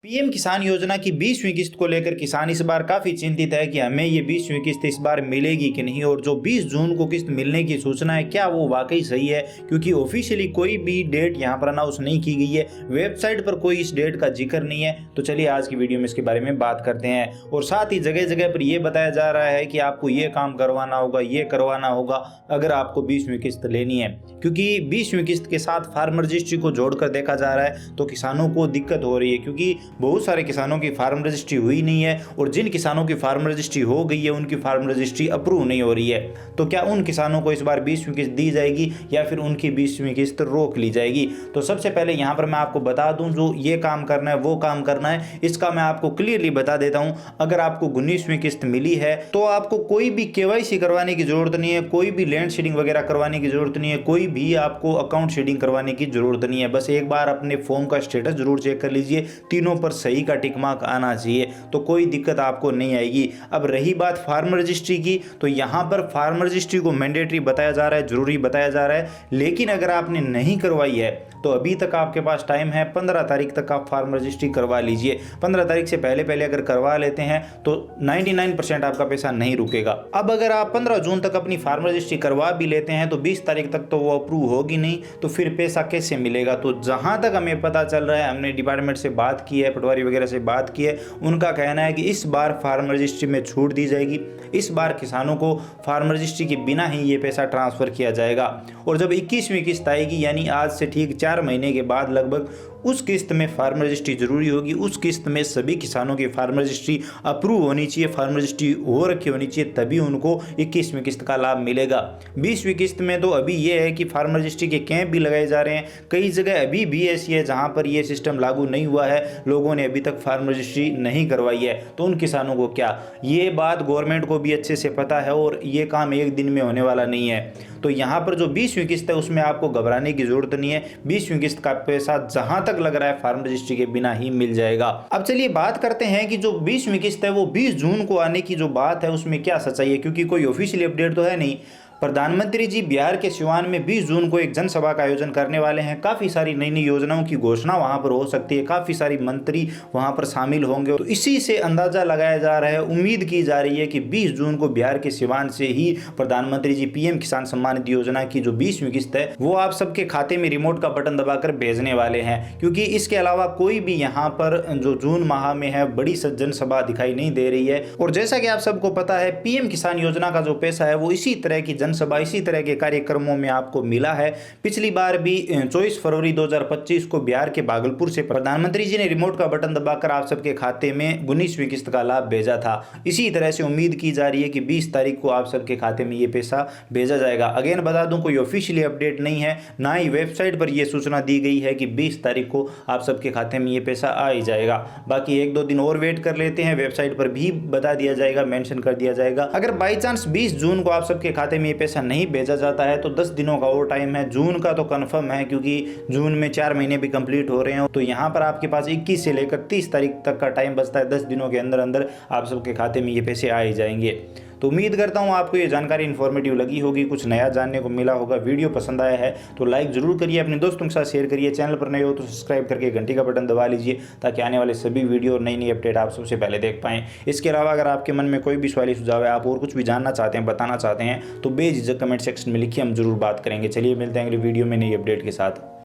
PM किसान योजना की 20वीं किस्त को लेकर किसान इस बार काफी चिंतित है कि हमें ये 20वीं किस्त इस बार मिलेगी कि नहीं, और जो 20 जून को किस्त मिलने की सूचना है क्या वो वाकई सही है, क्योंकि ऑफिशियली कोई भी डेट यहाँ पर अनाउंस नहीं की गई है, वेबसाइट पर कोई इस डेट का जिक्र नहीं है। तो चलिए आज की वीडियो में इसके बारे में बात करते हैं। और साथ ही जगह जगह पर यह बताया जा रहा है कि आपको ये काम करवाना होगा, ये करवाना होगा अगर आपको 20वीं किस्त लेनी है, क्योंकि 20वीं किस्त के साथ फार्म रजिस्ट्री को जोड़कर देखा जा रहा है तो किसानों को दिक्कत हो रही है, क्योंकि बहुत सारे किसानों की फार्म रजिस्ट्री हुई नहीं है और जिन किसानों की फार्म रजिस्ट्री हो गई है उनकी फार्म रजिस्ट्री अप्रूव नहीं हो रही है। तो क्या उन किसानों को इस बार 20वीं किस्त दी जाएगी या फिर उनकी 20वीं किस्त रोक ली जाएगी? तो सबसे पहले यहाँ पर मैं आपको बता दूं, जो ये काम करना है वो काम करना है, इसका मैं आपको क्लियरली बता देता हूं। अगर आपको 19वीं किस्त मिली है तो आपको कोई भी केवाईसी करवाने की जरूरत नहीं है, कोई भी लैंड शेडिंग वगैरह करवाने की जरूरत नहीं है, कोई भी आपको अकाउंट शेडिंग करवाने की जरूरत नहीं है। बस एक बार अपने फॉर्म का स्टेटस जरूर चेक कर लीजिए, तीनों पर सही का टिक मार्क आना चाहिए, तो कोई दिक्कत आपको नहीं आएगी। अब रही बात फार्म रजिस्ट्री की, तो यहां पर फार्म रजिस्ट्री को मैंडेटरी बताया जा रहा है, जरूरी बताया जा रहा है, लेकिन अगर आपने नहीं करवाई है तो अभी तक आपके पास टाइम है, 15 तारीख तक आप फार्म रजिस्ट्री करवा लीजिए। 15 तारीख से पहले पहले अगर करवा लेते हैं तो 99% आपका पैसा नहीं रुकेगा। अब अगर आप 15 जून तक अपनी फार्म रजिस्ट्री करवा भी लेते हैं तो 20 तारीख तक तो वो अप्रूव होगी नहीं, तो फिर पैसा कैसे मिलेगा? तो जहां तक हमें पता चल रहा है, हमने डिपार्टमेंट से बात की है, पटवारी वगैरह से बात की है, उनका कहना है कि इस बार फार्म रजिस्ट्री में छूट दी जाएगी। इस बार किसानों को फार्म रजिस्ट्री के बिना ही ये पैसा ट्रांसफर किया जाएगा। और जब 21वीं किस्त आएगी, यानी आज से ठीक 4 महीने के बाद लगभग, उस किस्त में फार्म रजिस्ट्री जरूरी होगी। उस किस्त में सभी किसानों की फार्म रजिस्ट्री अप्रूव होनी चाहिए, फार्म रजिस्ट्री हो रखी होनी चाहिए, तभी उनको 21वीं किस्त का लाभ मिलेगा। 20वीं किस्त में तो अभी ये है कि फार्म रजिस्ट्री के कैंप भी लगाए जा रहे हैं, कई जगह अभी भी ऐसी है जहां पर ये सिस्टम लागू नहीं हुआ है, लोगों ने अभी तक फार्म रजिस्ट्री नहीं करवाई है। तो उन किसानों को क्या, ये बात गवर्नमेंट को भी अच्छे से पता है और ये काम एक दिन में होने वाला नहीं है। तो यहाँ पर जो 20वीं किस्त है उसमें आपको घबराने की जरूरत नहीं है, 20वीं किस्त का पैसा जहां तक लग रहा है फार्म रजिस्ट्री के बिना ही मिल जाएगा। अब चलिए बात करते हैं कि जो 20वीं किस्त है वो 20 जून को आने की जो बात है उसमें क्या सच्चाई है, क्योंकि कोई ऑफिशियल अपडेट तो है नहीं। प्रधानमंत्री जी बिहार के सिवान में 20 जून को एक जनसभा का आयोजन करने वाले हैं। काफी सारी नई नई योजनाओं की घोषणा वहां पर हो सकती है, काफी सारी मंत्री वहां पर शामिल होंगे। तो इसी से अंदाजा लगाया जा रहा है, उम्मीद की जा रही है कि 20 जून को बिहार के सिवान से ही प्रधानमंत्री जी पीएम किसान सम्मान निधि योजना की जो 20वीं किस्त है वो आप सबके खाते में रिमोट का बटन दबाकर भेजने वाले हैं। क्योंकि इसके अलावा कोई भी यहाँ पर जो जून माह में है बड़ी जनसभा दिखाई नहीं दे रही है। और जैसा कि आप सबको पता है, पीएम किसान योजना का जो पैसा है वो इसी तरह की जनसभा, इसी तरह के कार्यक्रमों में आपको मिला है। पिछली बार भी 24 फरवरी 2025 को बिहार के भागलपुर से प्रधानमंत्री जी ने रिमोट का बटन दबाकर आप सबके खाते में 19वीं किस्त का लाभ भेजा था। इसी तरह से उम्मीद की जा रही है कि 20 तारीख को आप सबके खाते में ये पैसा भेजा जाएगा। अगेन बता दूं, कोई ऑफिशियली अपडेट नहीं है, ना ही वेबसाइट पर यह सूचना दी गई है कि 20 तारीख को आप सबके खाते में ये पैसा आ ही जाएगा। बाकी 1-2 दिन और वेट कर लेते हैं, वेबसाइट पर भी बता दिया जाएगा, मेंशन कर दिया जाएगा। अगर बाई चांस 20 जून को आप सबके खाते में ये पैसा नहीं भेजा जाता है तो 10 दिनों का और टाइम है। जून का तो कंफर्म है, क्योंकि जून में 4 महीने भी कंप्लीट हो रहे हैं। तो यहाँ पर आपके पास 21 से लेकर 30 तारीख तक का टाइम बचता है। 10 दिनों के अंदर अंदर आप सबके खाते में ये पैसे आ ही जाएंगे। तो उम्मीद करता हूँ आपको ये जानकारी इन्फॉर्मेटिव लगी होगी, कुछ नया जानने को मिला होगा। वीडियो पसंद आया है तो लाइक जरूर करिए, अपने दोस्तों के साथ शेयर करिए, चैनल पर नए हो तो सब्सक्राइब करके घंटी का बटन दबा लीजिए, ताकि आने वाले सभी वीडियो और नई नई अपडेट आप सबसे पहले देख पाएं। इसके अलावा अगर आपके मन में कोई भी सवाल सुझाव है, आप और कुछ भी जानना चाहते हैं, बताना चाहते हैं, तो बेझिझक कमेंट सेक्शन में लिखिए, हम जरूर बात करेंगे। चलिए मिलते हैं अगली वीडियो में नई अपडेट के साथ।